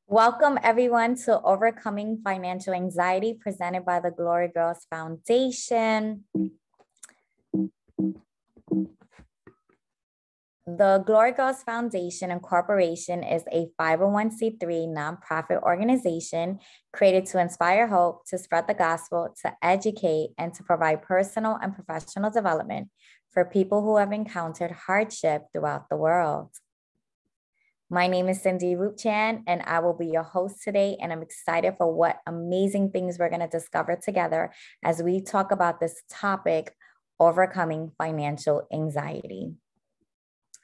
Welcome, everyone, to Overcoming Financial Anxiety, presented by the Glory Girls Foundation. The Glory Girls Foundation Incorporation is a 501c3 nonprofit organization created to inspire hope, to spread the gospel, to educate, and to provide personal and professional development for people who have encountered hardship throughout the world. My name is Cindy Roopchan, and I will be your host today, and I'm excited for what amazing things we're going to discover together as we talk about this topic, overcoming financial anxiety.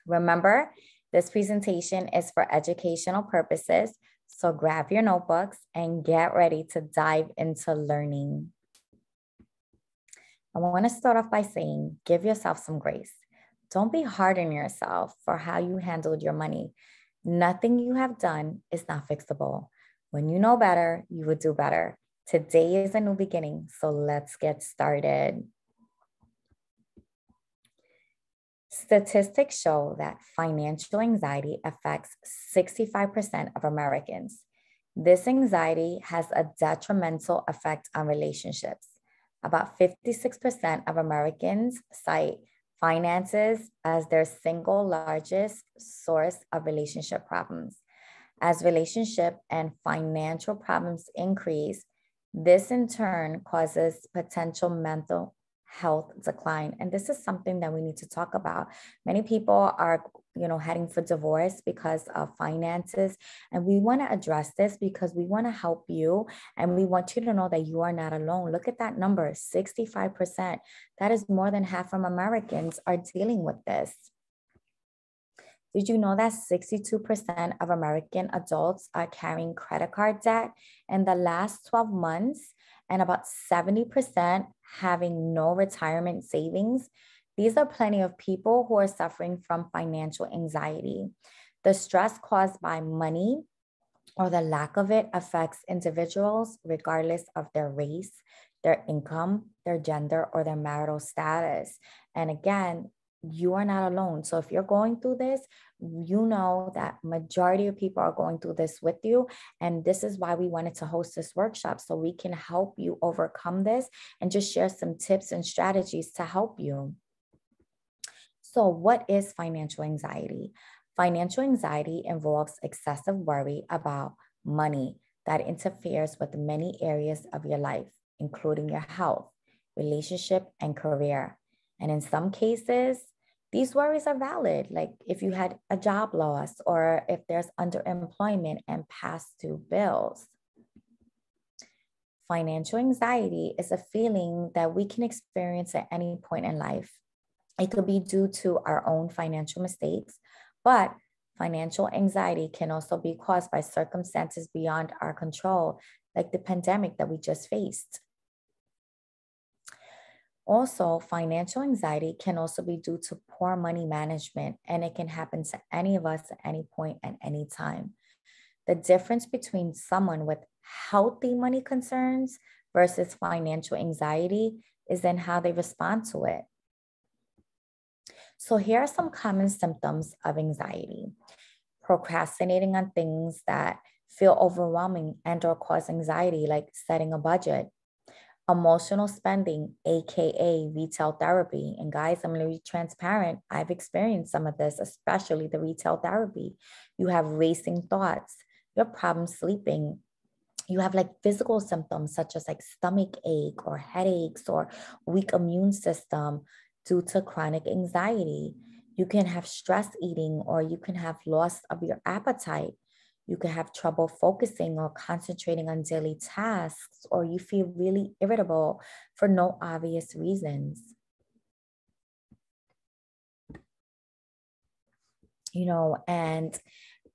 Remember, this presentation is for educational purposes, so grab your notebooks and get ready to dive into learning. I want to start off by saying, give yourself some grace. Don't be hard on yourself for how you handled your money. Nothing you have done is not fixable. When you know better, you will do better. Today is a new beginning, so let's get started. Statistics show that financial anxiety affects 65% of Americans. This anxiety has a detrimental effect on relationships. About 56% of Americans cite finances as their single largest source of relationship problems. As relationship and financial problems increase, this in turn causes potential mental health decline. And this is something that we need to talk about. Many people are, heading for divorce because of finances. And we want to address this because we want to help you. And we want you to know that you are not alone. Look at that number, 65%. That is more than half of Americans are dealing with this. Did you know that 62% of American adults are carrying credit card debt in the last 12 months and about 70% having no retirement savings? These are plenty of people who are suffering from financial anxiety. The stress caused by money or the lack of it affects individuals regardless of their race, their income, their gender, or their marital status. And again, you are not alone. So if you're going through this, you know that majority of people are going through this with you. And this is why we wanted to host this workshop, so we can help you overcome this and just share some tips and strategies to help you. So what is financial anxiety? Financial anxiety involves excessive worry about money that interferes with many areas of your life, including your health, relationship, and career. And in some cases, these worries are valid, like if you had a job loss or if there's underemployment and past due bills. Financial anxiety is a feeling that we can experience at any point in life. It could be due to our own financial mistakes, but financial anxiety can also be caused by circumstances beyond our control, like the pandemic that we just faced. Also, financial anxiety can also be due to poor money management, and it can happen to any of us at any point at any time. The difference between someone with healthy money concerns versus financial anxiety is in how they respond to it. So here are some common symptoms of anxiety: procrastinating on things that feel overwhelming and or cause anxiety, like setting a budget; emotional spending, AKA retail therapy. And guys, I'm going to be transparent. I've experienced some of this, especially the retail therapy. You have racing thoughts, you have problems sleeping, you have like physical symptoms such as like stomach ache or headaches or weak immune system due to chronic anxiety. You can have stress eating, or you can have loss of your appetite. You can have trouble focusing or concentrating on daily tasks, or you feel really irritable for no obvious reasons. And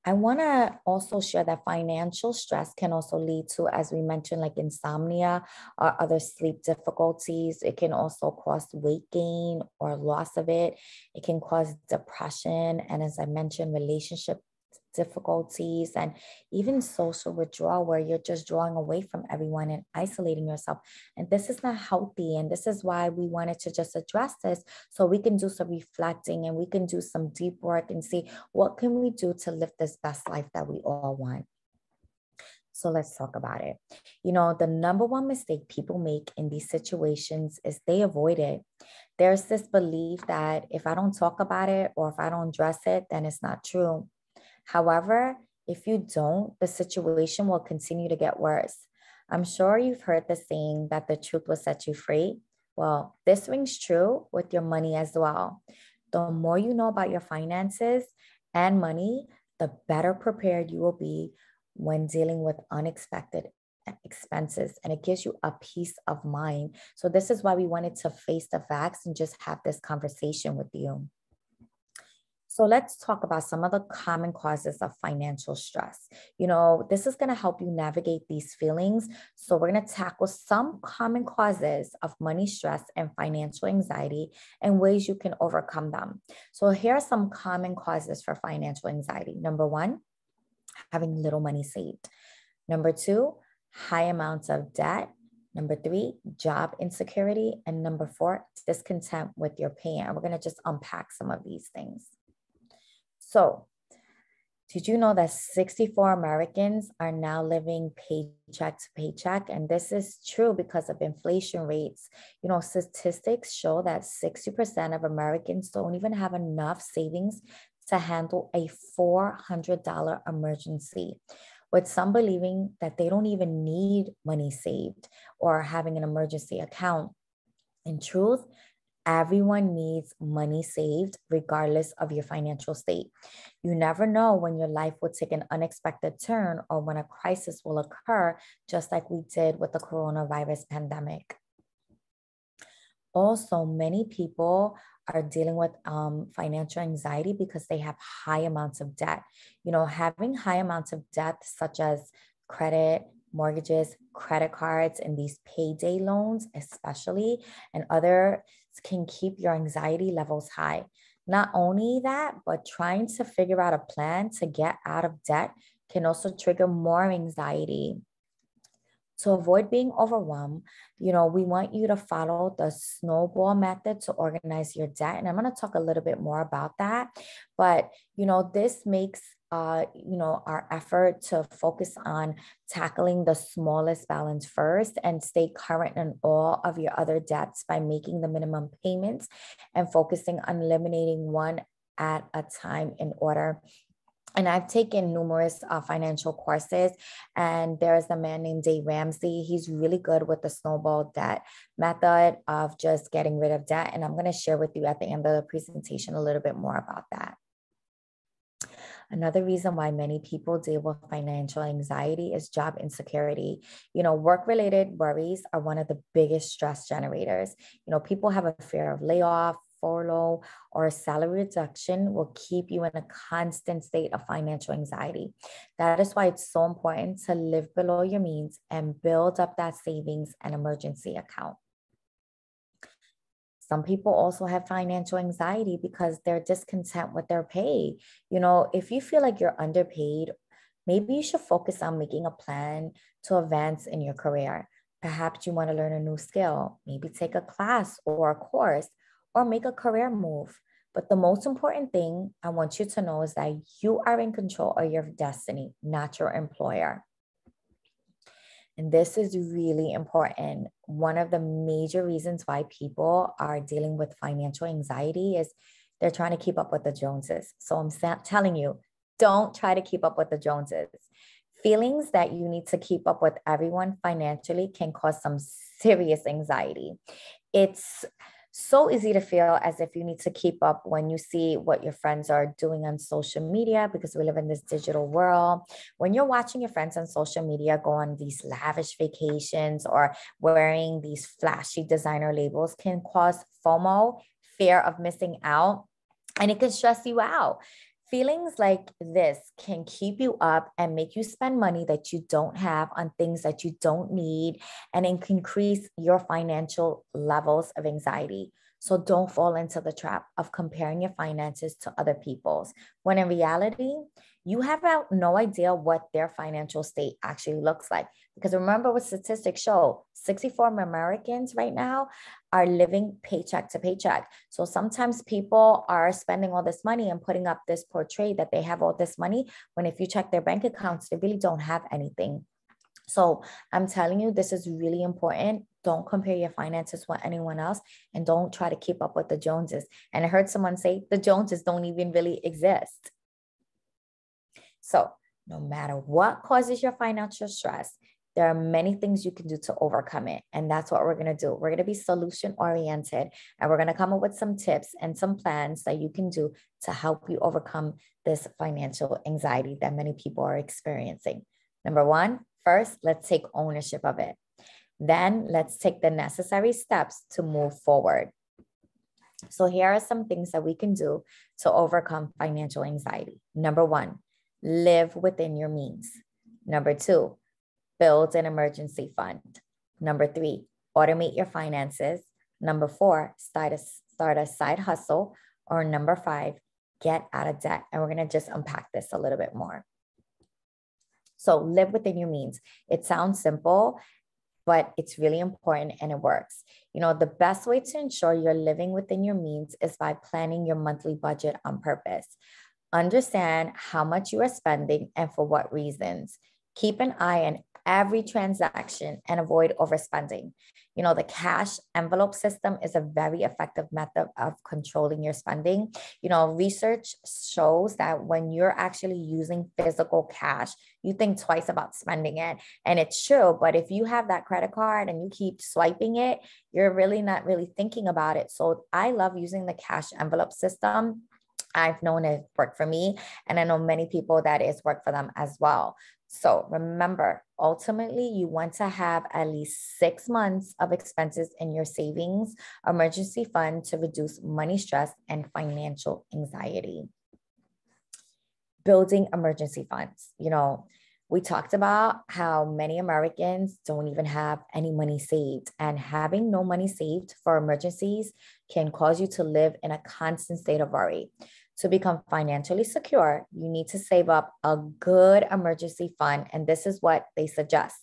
I want to also share that financial stress can also lead to, as we mentioned, like insomnia or other sleep difficulties. It can also cause weight gain or loss of it. It can cause depression. And as I mentioned, relationship difficulties and even social withdrawal, where you're just drawing away from everyone and isolating yourself. And this is not healthy. And this is why we wanted to just address this, so we can do some reflecting and we can do some deep work and see what can we do to live this best life that we all want. So let's talk about it. You know, the number one mistake people make in these situations is they avoid it. There's this belief that if I don't talk about it or if I don't address it, then it's not true. However, if you don't, the situation will continue to get worse. I'm sure you've heard the saying that the truth will set you free. Well, this rings true with your money as well. The more you know about your finances and money, the better prepared you will be when dealing with unexpected expenses, and it gives you a peace of mind. So this is why we wanted to face the facts and just have this conversation with you. So let's talk about some of the common causes of financial stress. You know, this is going to help you navigate these feelings. So we're going to tackle some common causes of money stress and financial anxiety and ways you can overcome them. So here are some common causes for financial anxiety. Number one, having little money saved. Number two, high amounts of debt. Number three, job insecurity. And number four, discontent with your pay. And we're going to just unpack some of these things. So, did you know that 64 Americans are now living paycheck to paycheck? And this is true because of inflation rates. You know, statistics show that 60% of Americans don't even have enough savings to handle a $400 emergency, with some believing that they don't even need money saved or having an emergency account. In truth, everyone needs money saved regardless of your financial state. You never know when your life will take an unexpected turn or when a crisis will occur, just like we did with the coronavirus pandemic. Also, many people are dealing with financial anxiety because they have high amounts of debt. You know, having high amounts of debt, such as credit, mortgages, credit cards, and these payday loans, especially, and other can keep your anxiety levels high. Not only that, but trying to figure out a plan to get out of debt can also trigger more anxiety. To avoid being overwhelmed, you know, we want you to follow the snowball method to organize your debt. And I'm going to talk a little bit more about that. But, you know, this makes, our effort to focus on tackling the smallest balance first and stay current in all of your other debts by making the minimum payments and focusing on eliminating one at a time in order. And I've taken numerous financial courses, and there's a man named Dave Ramsey. He's really good with the snowball debt method of just getting rid of debt. And I'm going to share with you at the end of the presentation a little bit more about that. Another reason why many people deal with financial anxiety is job insecurity. You know, work-related worries are one of the biggest stress generators. You know, people have a fear of layoff, furlough, or salary reduction will keep you in a constant state of financial anxiety. That is why it's so important to live below your means and build up that savings and emergency account. Some people also have financial anxiety because they're discontent with their pay. You know, if you feel like you're underpaid, maybe you should focus on making a plan to advance in your career. Perhaps you want to learn a new skill, maybe take a class or a course, or make a career move. But the most important thing I want you to know is that you are in control of your destiny, not your employer. And this is really important. One of the major reasons why people are dealing with financial anxiety is they're trying to keep up with the Joneses. So I'm telling you, don't try to keep up with the Joneses. Feelings that you need to keep up with everyone financially can cause some serious anxiety. It's so easy to feel as if you need to keep up when you see what your friends are doing on social media, because we live in this digital world. When you're watching your friends on social media go on these lavish vacations or wearing these flashy designer labels can cause FOMO, fear of missing out, and it can stress you out. Feelings like this can keep you up and make you spend money that you don't have on things that you don't need, and it can increase your financial levels of anxiety. So don't fall into the trap of comparing your finances to other people's, when in reality, you have no idea what their financial state actually looks like. Because remember what statistics show, 64 Americans right now are living paycheck to paycheck. So sometimes people are spending all this money and putting up this portrait that they have all this money, when if you check their bank accounts, they really don't have anything. So I'm telling you, this is really important. Don't compare your finances with anyone else and don't try to keep up with the Joneses. And I heard someone say the Joneses don't even really exist. So no matter what causes your financial stress, there are many things you can do to overcome it. And that's what we're going to do. We're going to be solution oriented and we're going to come up with some tips and some plans that you can do to help you overcome this financial anxiety that many people are experiencing. Number one, first, let's take ownership of it. Then let's take the necessary steps to move forward. So here are some things that we can do to overcome financial anxiety. Number one, live within your means. Number two, build an emergency fund. Number three, automate your finances. Number four, start a side hustle. Or number five, get out of debt. And we're going to just unpack this a little bit more. So live within your means. It sounds simple, but it's really important and it works. You know, the best way to ensure you're living within your means is by planning your monthly budget on purpose. Understand how much you are spending and for what reasons. Keep an eye on every transaction and avoid overspending. You know, the cash envelope system is a very effective method of controlling your spending. You know, research shows that when you're actually using physical cash, you think twice about spending it. And it's true, but if you have that credit card and you keep swiping it, you're really not really thinking about it. So I love using the cash envelope system. I've known it worked for me, and I know many people that it's worked for them as well. So remember, ultimately, you want to have at least 6 months of expenses in your savings emergency fund to reduce money stress and financial anxiety. Building emergency funds. You know, we talked about how many Americans don't even have any money saved, and having no money saved for emergencies can cause you to live in a constant state of worry. To become financially secure, you need to save up a good emergency fund. And this is what they suggest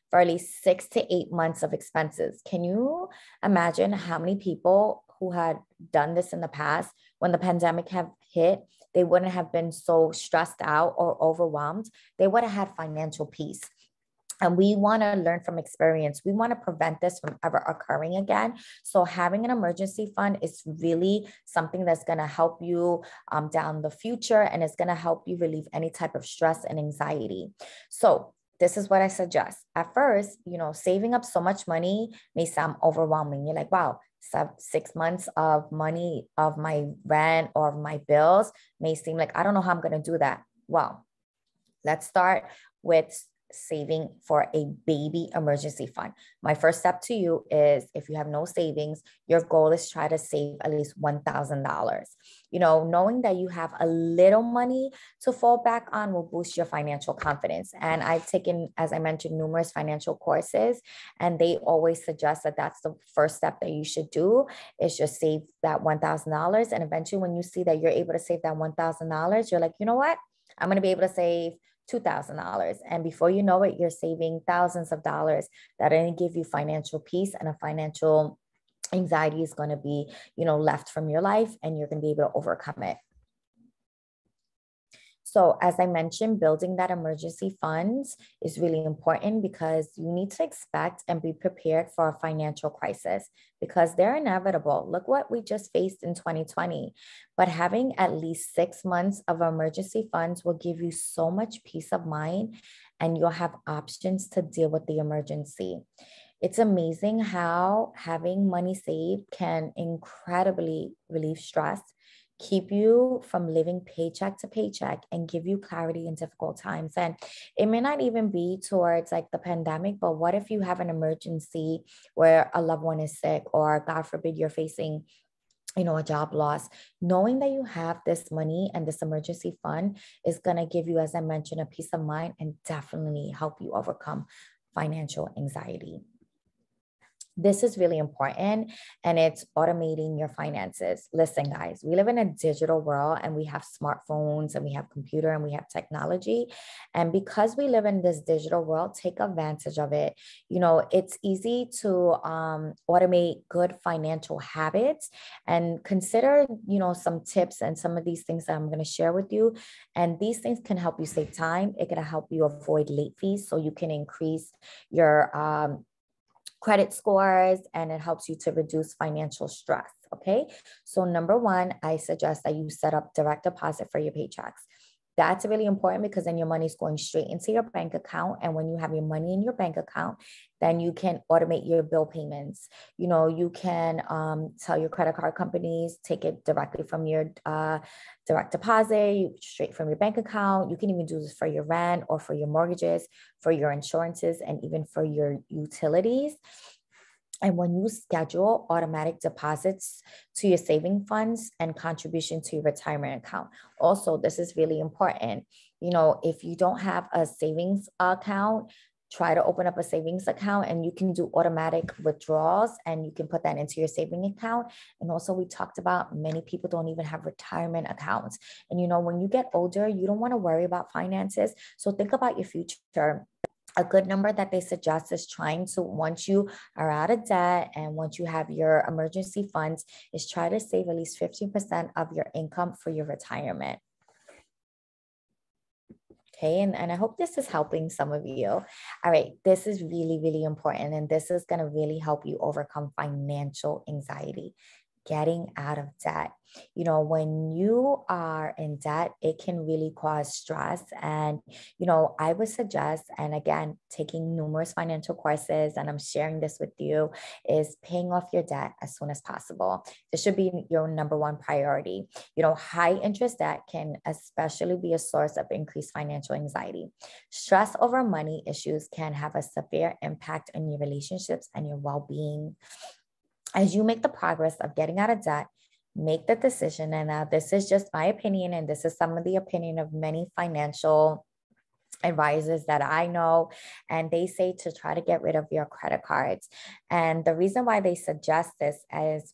for at least 6 to 8 months of expenses. Can you imagine how many people who had done this in the past, when the pandemic have hit, they wouldn't have been so stressed out or overwhelmed. They would have had financial peace. And we want to learn from experience. We want to prevent this from ever occurring again. So having an emergency fund is really something that's going to help you down the future, and it's going to help you relieve any type of stress and anxiety. So this is what I suggest. At first, you know, saving up so much money may sound overwhelming. You're like, wow, 6 months of money of my rent or of my bills may seem like, I don't know how I'm going to do that. Well, let's start with saving for a baby emergency fund. My first step to you is, if you have no savings, your goal is try to save at least $1,000. You know, knowing that you have a little money to fall back on will boost your financial confidence. And I've taken, as I mentioned, numerous financial courses, and they always suggest that that's the first step that you should do, is just save that $1,000. And eventually when you see that you're able to save that $1,000, you're like, you know what? I'm going to be able to save $2,000. And before you know it, you're saving thousands of dollars that are going to give you financial peace, and a financial anxiety is going to be, you know, left from your life, and you're going to be able to overcome it. So as I mentioned, building that emergency funds is really important because you need to expect and be prepared for a financial crisis, because they're inevitable. Look what we just faced in 2020. But having at least 6 months of emergency funds will give you so much peace of mind, and you'll have options to deal with the emergency. It's amazing how having money saved can incredibly relieve stress, keep you from living paycheck to paycheck, and give you clarity in difficult times. And it may not even be towards like the pandemic, but what if you have an emergency where a loved one is sick, or God forbid you're facing, you know, a job loss? Knowing that you have this money and this emergency fund is going to give you, as I mentioned, a peace of mind and definitely help you overcome financial anxiety. This is really important, and it's automating your finances. Listen, guys, we live in a digital world and we have smartphones and we have computer and we have technology. And because we live in this digital world, take advantage of it. You know, it's easy to automate good financial habits, and consider, you know, some tips and some of these things that I'm going to share with you. And these things can help you save time. It can help you avoid late fees so you can increase your credit scores, and it helps you to reduce financial stress. Okay. So, number one, I suggest that you set up direct deposit for your paychecks. That's really important because then your money is going straight into your bank account. And when you have your money in your bank account, then you can automate your bill payments. You know, you can tell your credit card companies, take it directly from your direct deposit, straight from your bank account. You can even do this for your rent or for your mortgages, for your insurances, and even for your utilities. And when you schedule automatic deposits to your saving funds and contribution to your retirement account, also, this is really important. You know, if you don't have a savings account, try to open up a savings account, and you can do automatic withdrawals and you can put that into your saving account. And also, we talked about many people don't even have retirement accounts. And, you know, when you get older, you don't want to worry about finances. So think about your future. A good number that they suggest is trying to, once you are out of debt and once you have your emergency funds, is try to save at least 15% of your income for your retirement. Okay, and I hope this is helping some of you. All right, this is really, really important, and this is going to really help you overcome financial anxiety. Getting out of debt. You know, when you are in debt, it can really cause stress. And, you know, I would suggest, and again, taking numerous financial courses, and I'm sharing this with you, is paying off your debt as soon as possible. This should be your number one priority. You know, high interest debt can especially be a source of increased financial anxiety. Stress over money issues can have a severe impact on your relationships and your well-being. As you make the progress of getting out of debt, make the decision. And now this is just my opinion, and this is some of the opinion of many financial advisors that I know, and they say to try to get rid of your credit cards. And the reason why they suggest this is,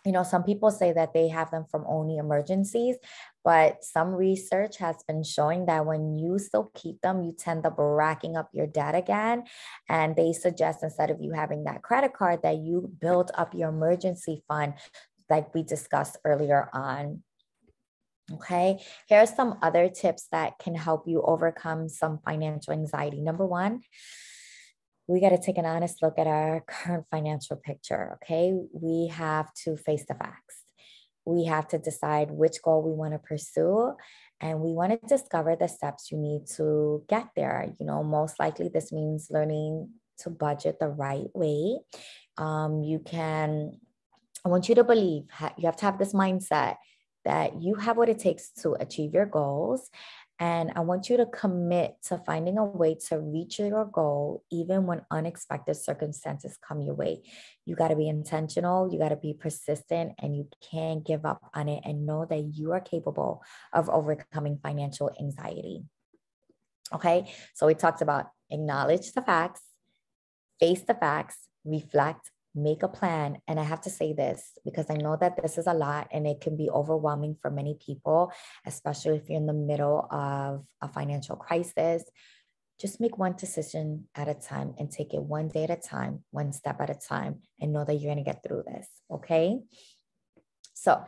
you know, some people say that they have them from only emergencies, but some research has been showing that when you still keep them, you tend up racking up your debt again. And they suggest, instead of you having that credit card, that you build up your emergency fund, like we discussed earlier on. Okay, here are some other tips that can help you overcome some financial anxiety. Number one, we got to take an honest look at our current financial picture. Okay, we have to face the facts. We have to decide which goal we want to pursue, and we want to discover the steps you need to get there. You know, most likely this means learning to budget the right way. I want you to believe, you have to have this mindset that you have what it takes to achieve your goals. And I want you to commit to finding a way to reach your goal, even when unexpected circumstances come your way. You got to be intentional, you got to be persistent, and you can't give up on it, and know that you are capable of overcoming financial anxiety. Okay, so we talked about acknowledge the facts, face the facts, reflect, make a plan. And I have to say this because I know that this is a lot and it can be overwhelming for many people, especially if you're in the middle of a financial crisis. Just make one decision at a time and take it one day at a time, one step at a time, and know that you're going to get through this. Okay. So,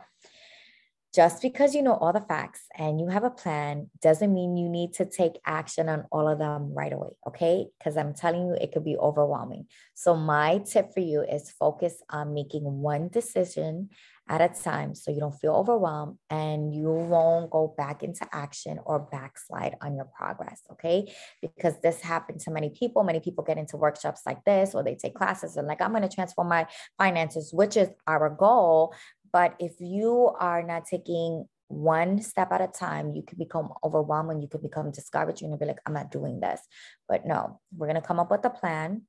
just because you know all the facts and you have a plan doesn't mean you need to take action on all of them right away, okay? Because I'm telling you, it could be overwhelming. So my tip for you is focus on making one decision at a time so you don't feel overwhelmed and you won't go back into action or backslide on your progress, okay? Because this happens to many people. Many people get into workshops like this, or they take classes and like, I'm going to transform my finances, which is our goal. But if you are not taking one step at a time, you can become overwhelmed and you can become discouraged. You're going to be like, I'm not doing this. But no, we're going to come up with a plan.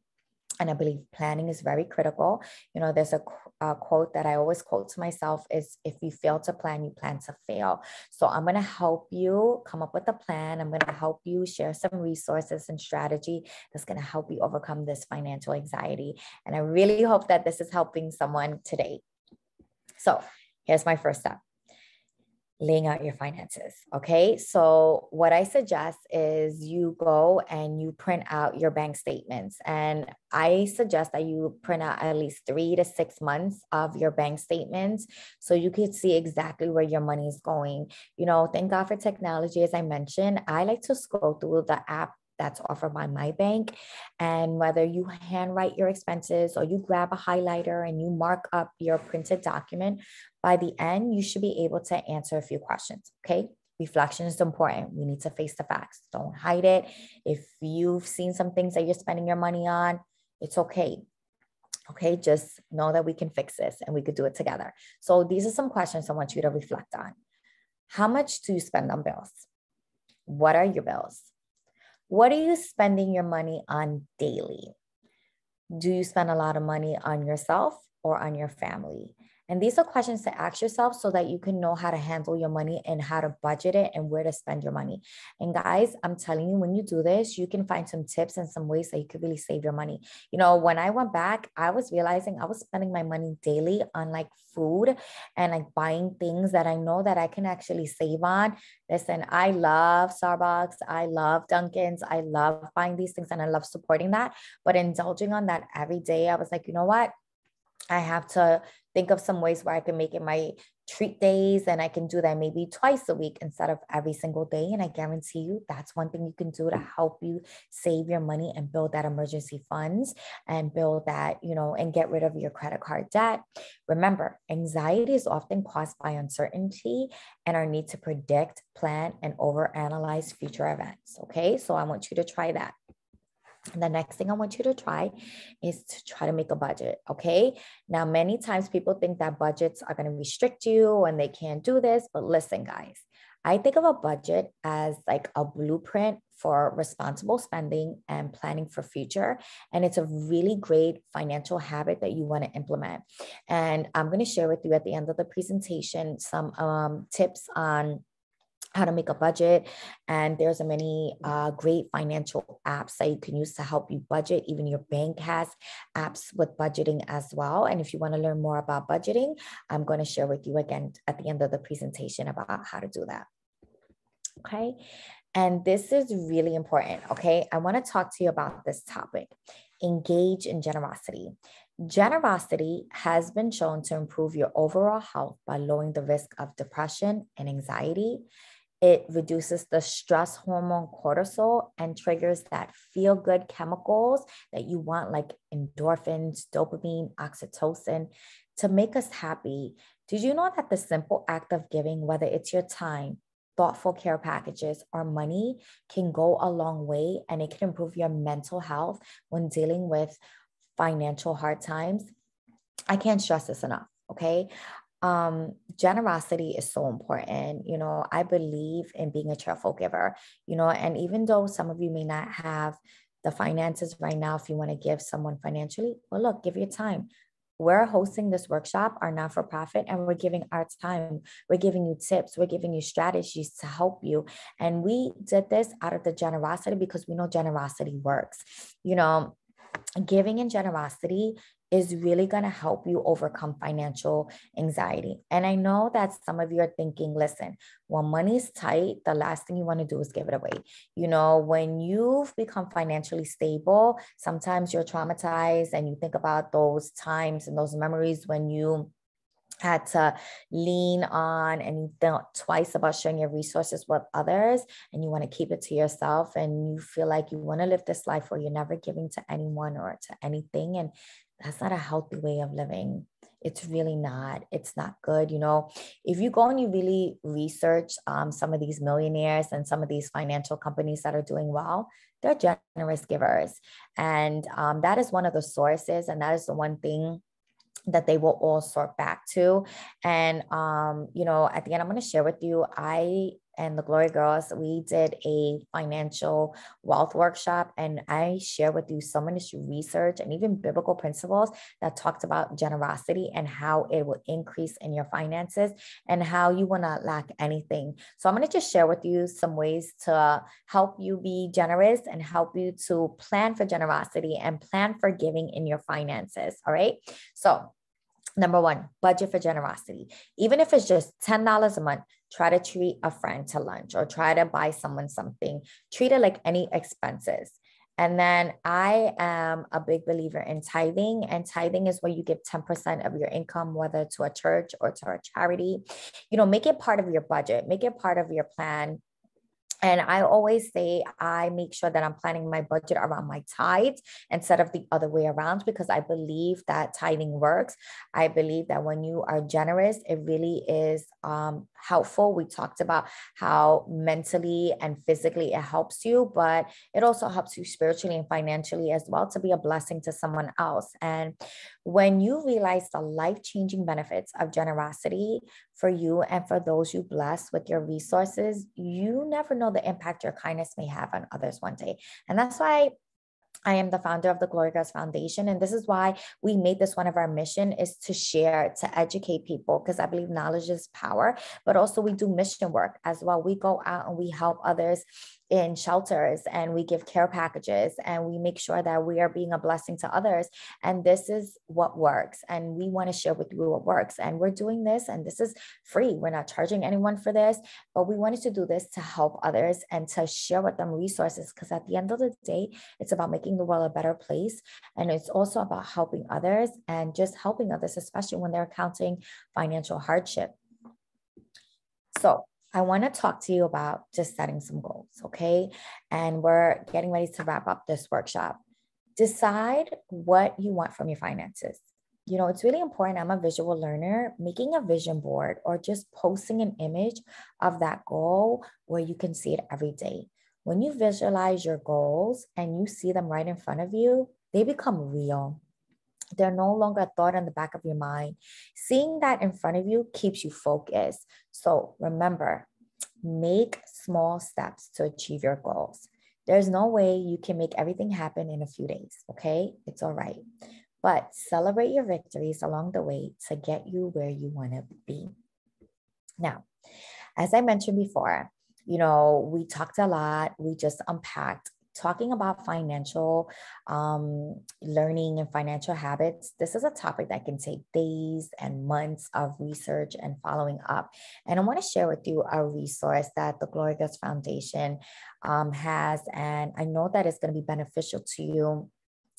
And I believe planning is very critical. There's a quote that I always quote to myself is, if you fail to plan, you plan to fail. So I'm going to help you come up with a plan. I'm going to help you share some resources and strategy that's going to help you overcome this financial anxiety. And I really hope that this is helping someone today. So here's my first step: laying out your finances. Okay. So what I suggest is you go and you print out your bank statements. And I suggest that you print out at least 3 to 6 months of your bank statements so you can see exactly where your money is going. Thank God for technology. As I mentioned, I like to scroll through the app that's offered by my bank. And whether you handwrite your expenses or you grab a highlighter and you mark up your printed document, by the end, you should be able to answer a few questions. Okay. Reflection is important. We need to face the facts. Don't hide it. If you've seen some things that you're spending your money on, it's okay. Okay. Just know that we can fix this and we could do it together. So these are some questions I want you to reflect on. How much do you spend on bills? What are your bills? What are you spending your money on daily? Do you spend a lot of money on yourself or on your family? And these are questions to ask yourself so that you can know how to handle your money and how to budget it and where to spend your money. And guys, I'm telling you, when you do this, you can find some tips and some ways that you could really save your money. When I went back, I was realizing I was spending my money daily on like food and like buying things that I know that I can actually save on. Listen, I love Starbucks. I love Dunkin's. I love buying these things and I love supporting that. But indulging on that every day, I was like, you know what? I have to think of some ways where I can make it my treat days, and I can do that maybe twice a week instead of every single day. And I guarantee you that's one thing you can do to help you save your money and build that emergency funds and build that, and get rid of your credit card debt. Remember, anxiety is often caused by uncertainty and our need to predict, plan, and overanalyze future events. Okay, so I want you to try that. The next thing I want you to try is to try to make a budget. Okay. Now, many times people think that budgets are going to restrict you and they can't do this. But listen, guys, I think of a budget as like a blueprint for responsible spending and planning for future. And it's a really great financial habit that you want to implement. And I'm going to share with you at the end of the presentation some tips on how to make a budget. And there's many great financial apps that you can use to help you budget. Even your bank has apps with budgeting as well. And if you want to learn more about budgeting, I'm going to share with you again at the end of the presentation about how to do that. Okay. And this is really important. Okay. I want to talk to you about this topic. Engage in generosity. Generosity has been shown to improve your overall health by lowering the risk of depression and anxiety. It reduces the stress hormone cortisol and triggers that feel-good chemicals that you want, like endorphins, dopamine, oxytocin, to make us happy. Did you know that the simple act of giving, whether it's your time, thoughtful care packages, or money, can go a long way, and it can improve your mental health when dealing with financial hard times? I can't stress this enough. Okay. Generosity is so important. I believe in being a cheerful giver, and even though some of you may not have the finances right now, if you want to give someone financially, well, look, give your time. We're hosting this workshop, our not-for-profit, and we're giving our time. We're giving you tips. We're giving you strategies to help you. And we did this out of the generosity because we know generosity works. Giving and generosity is really going to help you overcome financial anxiety. And I know that some of you are thinking, listen, when money is tight, the last thing you want to do is give it away. When you've become financially stable, sometimes you're traumatized and you think about those times and those memories when you had to lean on and you thought twice about sharing your resources with others, and you want to keep it to yourself, and you feel like you want to live this life where you're never giving to anyone or to anything. And that's not a healthy way of living. It's really not. It's not good. If you go and you really research some of these millionaires and some of these financial companies that are doing well, they're generous givers. And that is one of the sources. And that is the one thing that they will all sort back to. And, at the end, I'm going to share with you, I and the Glory Girls, we did a financial wealth workshop, and I share with you so much research and even biblical principles that talked about generosity and how it will increase in your finances and how you will not lack anything. So I'm going to just share with you some ways to help you be generous and help you to plan for generosity and plan for giving in your finances. All right. So number one, budget for generosity. Even if it's just $10 a month, try to treat a friend to lunch or try to buy someone something. Treat it like any expenses. And then I am a big believer in tithing, and tithing is where you give 10% of your income, whether to a church or to a charity. Make it part of your budget, make it part of your plan. And I always say I make sure that I'm planning my budget around my tithes instead of the other way around, because I believe that tithing works. I believe that when you are generous, it really is helpful. We talked about how mentally and physically it helps you, but it also helps you spiritually and financially as well to be a blessing to someone else. And when you realize the life-changing benefits of generosity for you and for those you bless with your resources, you never know the impact your kindness may have on others one day. And that's why I am the founder of the Glory Girls Foundation. And this is why we made this one of our mission, is to share, to educate people, because I believe knowledge is power, but also we do mission work as well. We go out and we help others in shelters, and we give care packages, and we make sure that we are being a blessing to others. And this is what works. And we want to share with you what works. And we're doing this, and this is free. We're not charging anyone for this, but we wanted to do this to help others and to share with them resources. Because at the end of the day, it's about making the world a better place. And it's also about helping others and just helping others, especially when they're encountering financial hardship. So I want to talk to you about just setting some goals, okay? And we're getting ready to wrap up this workshop. Decide what you want from your finances. It's really important. I'm a visual learner. Making a vision board or just posting an image of that goal where you can see it every day. When you visualize your goals and you see them right in front of you, they become real. They're no longer a thought in the back of your mind. Seeing that in front of you keeps you focused. So remember, make small steps to achieve your goals. There's no way you can make everything happen in a few days, okay? It's all right. But celebrate your victories along the way to get you where you want to be. Now, as I mentioned before, we talked a lot. We just unpacked talking about financial learning and financial habits. This is a topic that can take days and months of research and following up. And I want to share with you a resource that the Glory Girls Foundation has, and I know that it's going to be beneficial to you.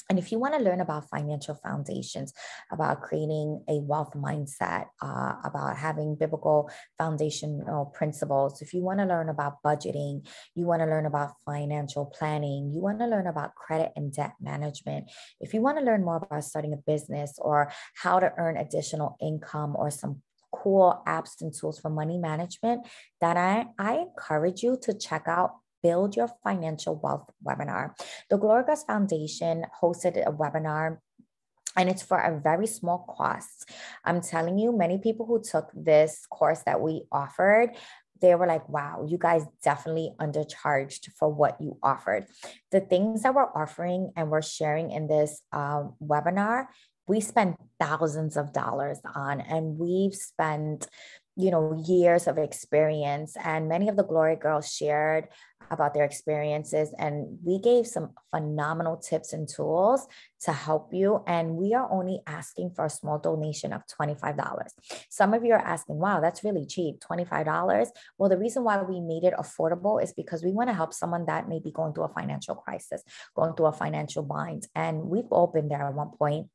And if you want to learn about financial foundations, about creating a wealth mindset, about having biblical foundational principles, if you want to learn about budgeting, you want to learn about financial planning, you want to learn about credit and debt management, if you want to learn more about starting a business or how to earn additional income or some cool apps and tools for money management, then I encourage you to check out Build Your Financial Wealth webinar. The Glory Girls Foundation hosted a webinar, and it's for a very small cost. I'm telling you, many people who took this course that we offered, they were like, wow, you guys definitely undercharged for what you offered. The things that we're offering and we're sharing in this webinar, we spend thousands of dollars on, and we've spent years of experience. And many of the Glory Girls shared about their experiences, and we gave some phenomenal tips and tools to help you. And we are only asking for a small donation of $25. Some of you are asking, wow, that's really cheap, $25. Well, the reason why we made it affordable is because we want to help someone that may be going through a financial crisis, going through a financial bind. And we've all been there at one point.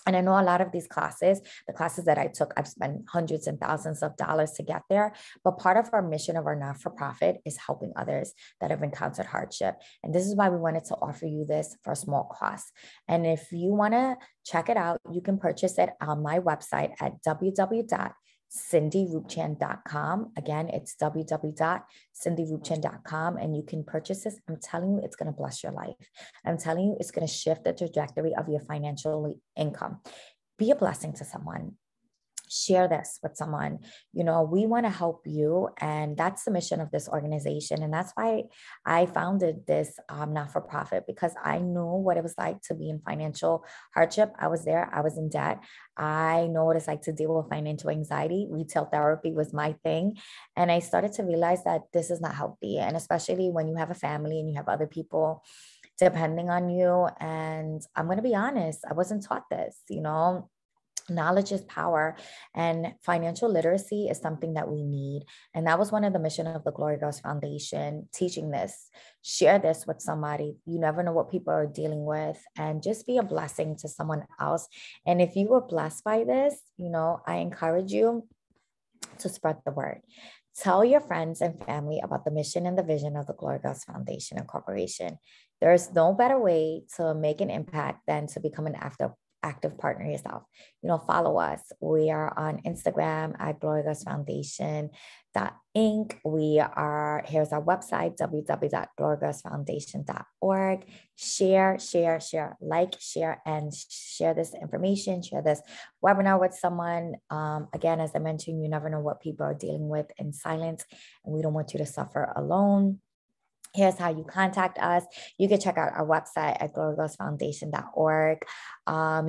And I know a lot of these classes, the classes that I took, I've spent hundreds and thousands of dollars to get there. But part of our mission of our not-for-profit is helping others that have encountered hardship. And this is why we wanted to offer you this for a small cost. And if you want to check it out, you can purchase it on my website at www.cindyroopchan.com. Again, it's www.cindyroopchan.com, and you can purchase this. I'm telling you, it's going to bless your life. I'm telling you, it's going to shift the trajectory of your financial income. Be a blessing to someone. share this with someone. We want to help you, and that's the mission of this organization. And that's why I founded this not-for-profit, because I knew what it was like to be in financial hardship. I was there, I was in debt. I know what it's like to deal with financial anxiety. Retail therapy was my thing, and I started to realize that this is not healthy, and especially when you have a family and you have other people depending on you. And I'm going to be honest, I wasn't taught this. Knowledge is power, and financial literacy is something that we need. And that was one of the mission of the Glory Girls Foundation, teaching this. Share this with somebody. You never know what people are dealing with, and just be a blessing to someone else. And if you were blessed by this, I encourage you to spread the word. Tell your friends and family about the mission and the vision of the Glory Girls Foundation and Corporation. There's no better way to make an impact than to become an active partner yourself. Follow us. We are on Instagram at Glory Girls Foundation Inc. Here's our website, www.glorygirlsfoundation.org. Share, like, share, and share this information, share this webinar with someone. Again, as I mentioned, you never know what people are dealing with in silence, and we don't want you to suffer alone. Here's how you contact us. You can check out our website at glorygirlsfoundation.org.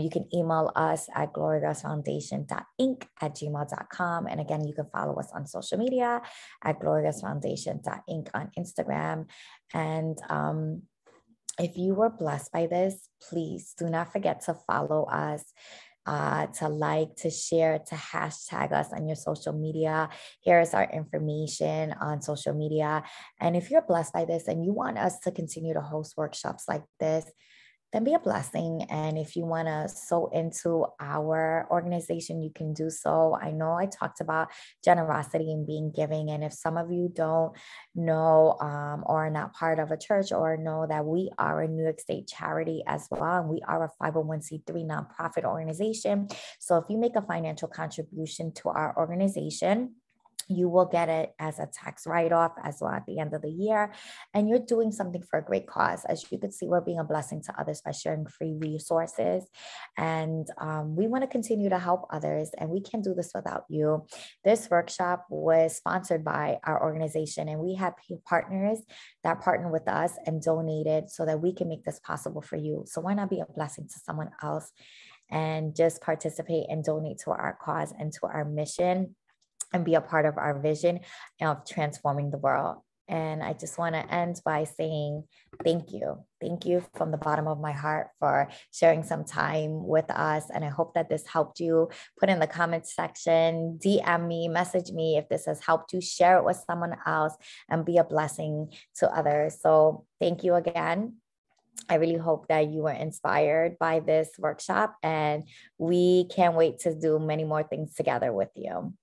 You can email us at glorygirlsfoundation.inc@gmail.com. And again, you can follow us on social media at glorygirlsfoundation.inc on Instagram. And if you were blessed by this, please do not forget to follow us, to like, to share, to hashtag us on your social media. Here's our information on social media. And if you're blessed by this and you want us to continue to host workshops like this, then be a blessing. And if you want to sow into our organization, you can do so. I know I talked about generosity and being giving. And if some of you don't know or are not part of a church, or know that we are a New York State charity as well, and we are a 501c3 nonprofit organization. So if you make a financial contribution to our organization, you will get it as a tax write-off as well at the end of the year. And you're doing something for a great cause. As you can see, we're being a blessing to others by sharing free resources. And we want to continue to help others, and we can't do this without you. This workshop was sponsored by our organization, and we have partners that partner with us and donated so that we can make this possible for you. So why not be a blessing to someone else and just participate and donate to our cause and to our mission, and be a part of our vision of transforming the world. And I just want to end by saying thank you. Thank you from the bottom of my heart for sharing some time with us. And I hope that this helped you. Put in the comments section, DM me, message me if this has helped you. Share it with someone else and be a blessing to others. So thank you again. I really hope that you were inspired by this workshop, and we can't wait to do many more things together with you.